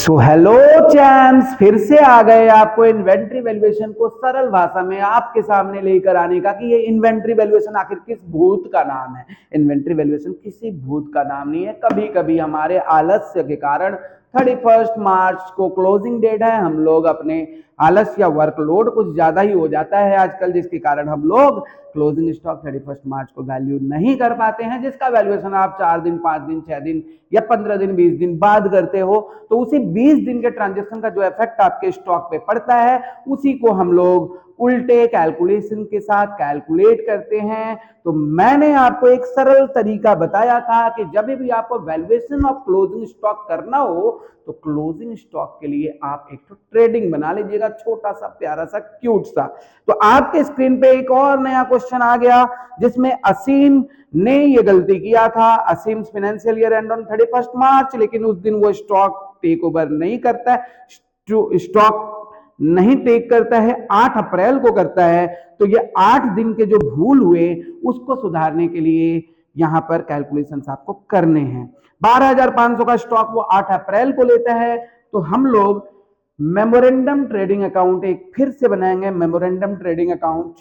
So hello चैम्स, फिर से आ गए आपको इन्वेंट्री वैल्यूएशन को सरल भाषा में आपके सामने लेकर आने का कि ये इन्वेंट्री वैल्यूएशन आखिर किस भूत का नाम है। इन्वेंट्री वैल्यूएशन किसी भूत का नाम नहीं है। कभी कभी हमारे आलस्य के कारण 31 मार्च को क्लोजिंग डेट है, हम लोग अपने आलस्य या वर्कलोड कुछ ज्यादा ही हो जाता है आजकल, जिसके कारण हम लोग क्लोजिंग स्टॉक 31 मार्च को वैल्यू नहीं कर पाते हैं, जिसका वैल्यूएशन आप 4 दिन 5 दिन 6 दिन या 15 दिन 20 दिन बाद करते हो। तो उसी 20 दिन के ट्रांजेक्शन का जो इफेक्ट आपके स्टॉक पे पड़ता है उसी को हम लोग उल्टे कैलकुलेशन के साथ कैलकुलेट करते हैं। तो मैंने आपको एक सरल तरीका बताया था कि जब भी आपको वैल्यूएशन ऑफ क्लोजिंग स्टॉक करना हो तो क्लोजिंग स्टॉक के लिए आप एक तो ट्रेडिंग बना लीजिएगा, छोटा सा प्यारा सा क्यूट सा। तो आपके स्क्रीन पे एक और नया क्वेश्चन आ गया जिसमें असीम ने ये गलती किया था। असीम फाइनेंशियल ईयर एंड ऑन 31 मार्च, लेकिन उस दिन वो स्टॉक टेक ओवर नहीं करता है, स्टॉक नहीं टेक करता है, 8 अप्रैल को करता है। तो ये 8 दिन के जो भूल हुए उसको सुधारने के लिए यहां पर कैलकुलेशंस आपको करने हैं। 12,500 का स्टॉक वो 8 अप्रैल को लेता है। तो हम लोग मेमोरेंडम ट्रेडिंग अकाउंट एक फिर से बनाएंगे। मेमोरेंडम ट्रेडिंग अकाउंट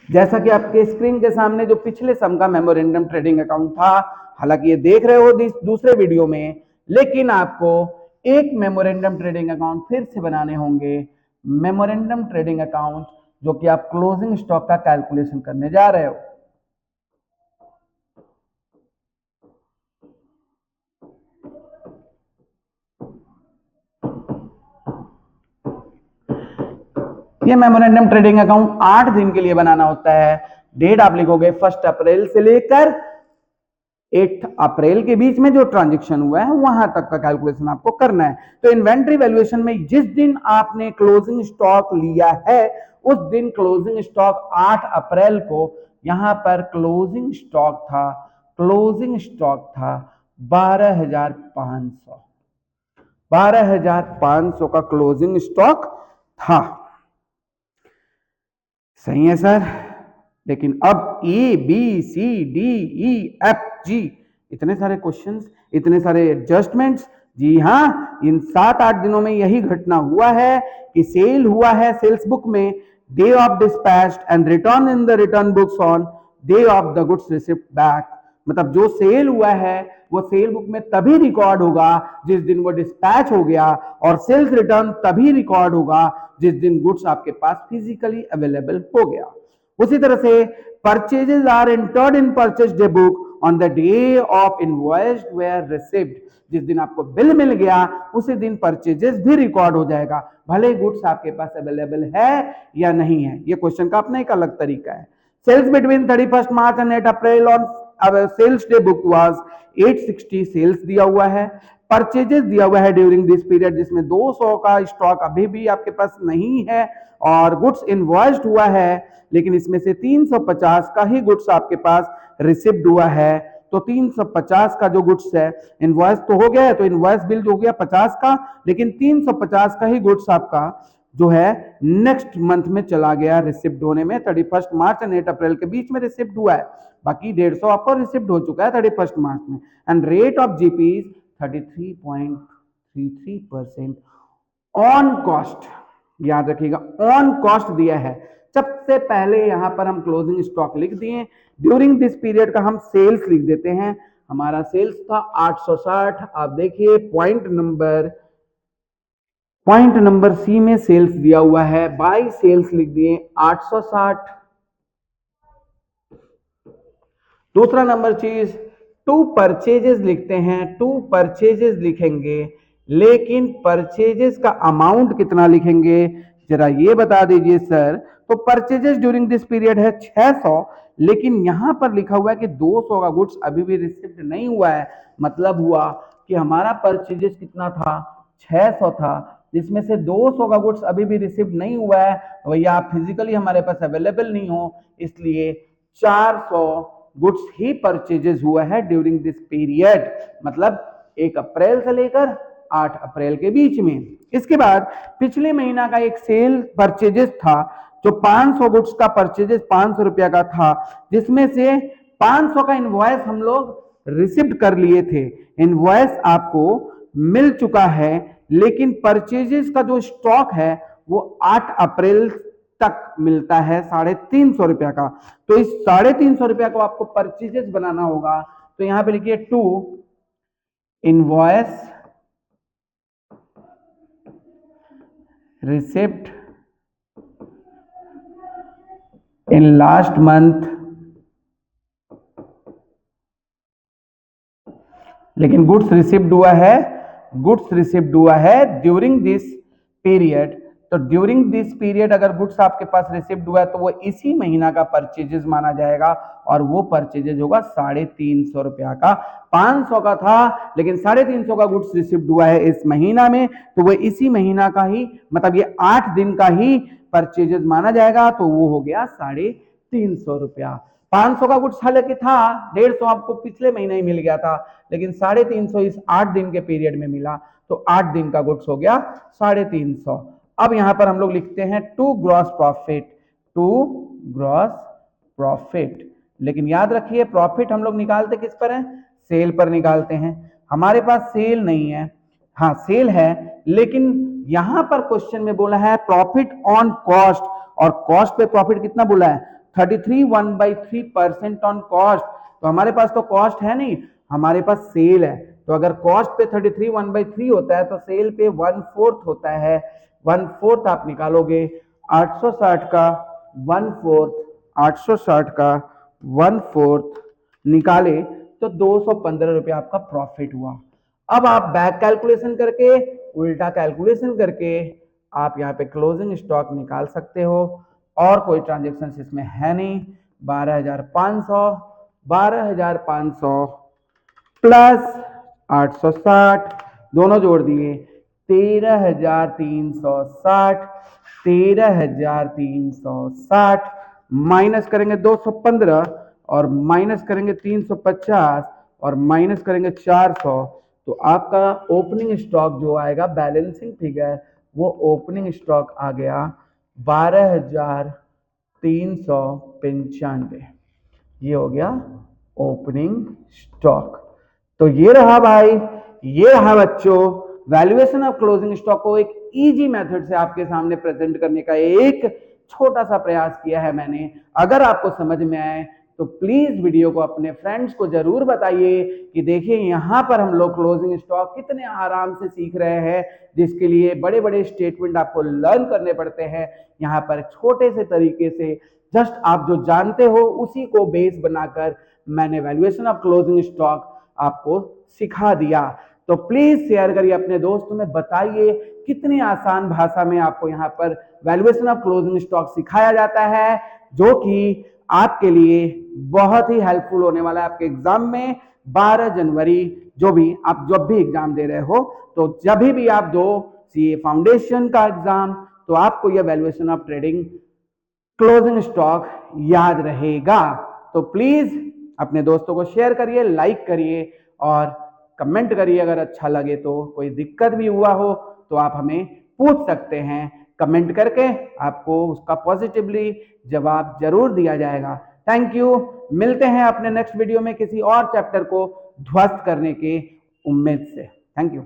जैसा कि आपके स्क्रीन के सामने जो पिछले सम का मेमोरेंडम ट्रेडिंग अकाउंट था, हालांकि ये देख रहे हो दूसरे वीडियो में, लेकिन आपको एक मेमोरेंडम ट्रेडिंग अकाउंट फिर से बनाने होंगे। मेमोरेंडम ट्रेडिंग अकाउंट जो कि आप क्लोजिंग स्टॉक का कैलकुलेशन करने जा रहे हो। ये मेमोरेंडम ट्रेडिंग अकाउंट 8 दिन के लिए बनाना होता है। डेट आप लिखोगे 1 अप्रैल से लेकर 8 अप्रैल के बीच में जो ट्रांजेक्शन हुआ है वहां तक का कैलकुलेशन आपको करना है। तो इन्वेंट्री वैल्यूएशन में जिस दिन आपने क्लोजिंग स्टॉक लिया है उस दिन क्लोजिंग स्टॉक 8 अप्रैल को यहां पर क्लोजिंग स्टॉक था 12,500 12,500 का क्लोजिंग स्टॉक था। सही है सर। लेकिन अब A B C D E F G इतने सारे क्वेश्चंस, इतने सारे एडजस्टमेंट्स। जी हाँ, इन 7-8 दिनों में यही घटना हुआ है कि सेल हुआ है सेल्स बुक में day of dispatched and return in the return books on day of the goods received back. मतलब जो सेल हुआ है वो सेल बुक में तभी रिकॉर्ड होगा जिस दिन वो डिस्पैच हो गया, और सेल्स रिटर्न तभी रिकॉर्ड होगा जिस दिन गुड्स आपके पास फिजिकली अवेलेबल हो गया। उसी तरह से purchases are entered in purchase day book on the day of invoiced were received. जिस दिन आपको बिल मिल गया उसी दिन परचेजेस भी रिकॉर्ड हो जाएगा, भले गुड्स आपके पास अवेलेबल है या नहीं है। ये क्वेश्चन का अपना एक अलग तरीका है। Sales between 31 March and 8 April on sales day book was 860 sales दिया हुआ है। परचेजेस दिया हुआ है ड्यूरिंग दिस पीरियड जिसमें 200 का स्टॉक अभी भी आपके पास नहीं है, और गुड्स इनवॉइस्ड हुआ है लेकिन इसमें से 350 का ही गुड्स आपके पास रिसिव्ड हुआ है। तो 350 का जो गुड्स है, इनवॉइस तो हो गया है तो इनवॉइस बिल हो गया 50 का, लेकिन 350 का ही गुड्स आपका जो है नेक्स्ट मंथ में चला गया रिसिव्ड होने में। 31 मार्च एंड 8 अप्रैल के बीच में रिसिव्ड हुआ है, बाकी 150 आपको रिसिव्ड हो चुका है 31 मार्च में। And rate of GP 33.33% on cost, याद रखिएगा ऑन कॉस्ट दिया है। सबसे पहले यहां पर हम क्लोजिंग स्टॉक लिख दिए, ड्यूरिंग दिस पीरियड का हम सेल्स लिख देते हैं। हमारा सेल्स था 860। आप देखिए पॉइंट नंबर सी में सेल्स दिया हुआ है, बाई सेल्स लिख दिए 860। दूसरा नंबर चीज टू परचेजेस लिखते हैं, टू परचेजेस लिखेंगे, लेकिन परचेजेस का अमाउंट कितना लिखेंगे जरा ये बता दीजिए सर। तो परचेजेस ड्यूरिंग दिस पीरियड है 600, लेकिन यहां पर लिखा हुआ है कि 200 का गुड्स अभी भी रिसीव्ड नहीं हुआ है। मतलब हुआ कि हमारा परचेजेस कितना था, 600 था, जिसमें से 200 का गुड्स अभी भी रिसीव्ड नहीं हुआ है। भैया आप फिजिकली हमारे पास अवेलेबल नहीं हो, इसलिए 400 गुड्स ही परचेजेस हुआ है ड्यूरिंग दिस पीरियड, मतलब 1 अप्रैल से लेकर 8 अप्रैल के बीच में। इसके बाद पिछले महीना का एक सेल परचेजेस था जो 500 गुड्स का परचेजेस 500 रुपया का था, जिसमें से 500 का इनवॉइस हम लोग रिसिप्ट कर लिए थे, इनवॉइस आपको मिल चुका है, लेकिन परचेजेस का जो स्टॉक है वो 8 अप्रैल तक मिलता है 350 रुपया का। तो इस 350 रुपया को आपको परचेजेस बनाना होगा। तो यहां पे लिखिए to invoice receipt in last month, लेकिन गुड्स रिसिप्ड हुआ है ड्यूरिंग दिस पीरियड। तो ड्यूरिंग दिस पीरियड अगर गुड्स आपके पास रिसिप्ड हुआ है तो वो इसी महीना का परचेजेस माना जाएगा, और वो परचेजेस होगा 350 रुपया का। 500 का था, लेकिन 350 का गुड्स रिसिप्ड हुआ है इस महीना में, तो वो इसी महीना का ही, मतलब ये 8 दिन का ही परचेजेस माना जाएगा। तो वो हो गया 350 रुपया। 500 का गुड्स हालांकि था, 150 आपको पिछले महीने ही मिल गया था, लेकिन 350 इस 8 दिन के पीरियड में मिला, तो 8 दिन का गुड्स हो गया 350। अब यहां पर हम लोग लिखते हैं टू ग्रॉस प्रॉफिट। लेकिन याद रखिए प्रॉफिट हम लोग निकालते किस पर है? सेल पर निकालते हैं। हमारे पास सेल नहीं है, हाँ सेल है, लेकिन यहां पर क्वेश्चन में बोला है प्रॉफिट ऑन कॉस्ट, और कॉस्ट पे प्रॉफिट कितना बोला है? 33.1/3% ऑन कॉस्ट। तो हमारे पास तो कॉस्ट है नहीं, हमारे पास सेल है। तो अगर कॉस्ट पे 33/1/3 होता है तो सेल पे 1/4 होता है। 1/4 आप निकालोगे, 860 का 1/4 निकाले तो 215 रुपया आपका प्रॉफिट हुआ। अब आप बैक कैलकुलेशन करके, उल्टा कैलकुलेशन करके आप यहाँ पे क्लोजिंग स्टॉक निकाल सकते हो, और कोई ट्रांजेक्शन इसमें है नहीं। 12,500 प्लस 860 दोनों जोड़ दिए 13,360 माइनस करेंगे 215 और माइनस करेंगे 350 और माइनस करेंगे 400, तो आपका ओपनिंग स्टॉक जो आएगा बैलेंसिंग फिगर, वो ओपनिंग स्टॉक आ गया 12,395। ये हो गया ओपनिंग स्टॉक। तो ये रहा भाई, ये रहा बच्चों वैल्यूएशन ऑफ क्लोजिंग स्टॉक को एक इजी मेथड से आपके सामने प्रेजेंट करने का एक छोटा सा प्रयास किया है मैंने। अगर आपको समझ में आए तो प्लीज वीडियो को अपने फ्रेंड्स को जरूर बताइए कि देखिए यहाँ पर हम लोग क्लोजिंग स्टॉक कितने आराम से सीख रहे हैं, जिसके लिए बड़े बड़े स्टेटमेंट आपको लर्न करने पड़ते हैं। यहाँ पर छोटे से तरीके से जस्ट आप जो जानते हो उसी को बेस बनाकर मैंने वैल्यूएशन ऑफ क्लोजिंग स्टॉक आपको सिखा दिया। तो प्लीज शेयर करिए अपने दोस्तों में, बताइए कितनी आसान भाषा में आपको यहाँ पर वैल्यूएशन ऑफ क्लोजिंग स्टॉक सिखाया जाता है, जो कि आपके लिए बहुत ही हेल्पफुल होने वाला है आपके एग्जाम में। 12 जनवरी जो भी एग्जाम दे रहे हो, तो जब भी आप दो सीए फाउंडेशन का एग्जाम, तो आपको यह valuation of trading closing stock याद रहेगा। तो प्लीज अपने दोस्तों को शेयर करिए, लाइक करिए और कमेंट करिए। अगर अच्छा लगे तो, कोई दिक्कत भी हुआ हो तो आप हमें पूछ सकते हैं कमेंट करके, आपको उसका पॉजिटिवली जवाब जरूर दिया जाएगा। Thank you. मिलते हैं अपने नेक्स्ट वीडियो में किसी और चैप्टर को ध्वस्त करने के उम्मीद से। Thank you.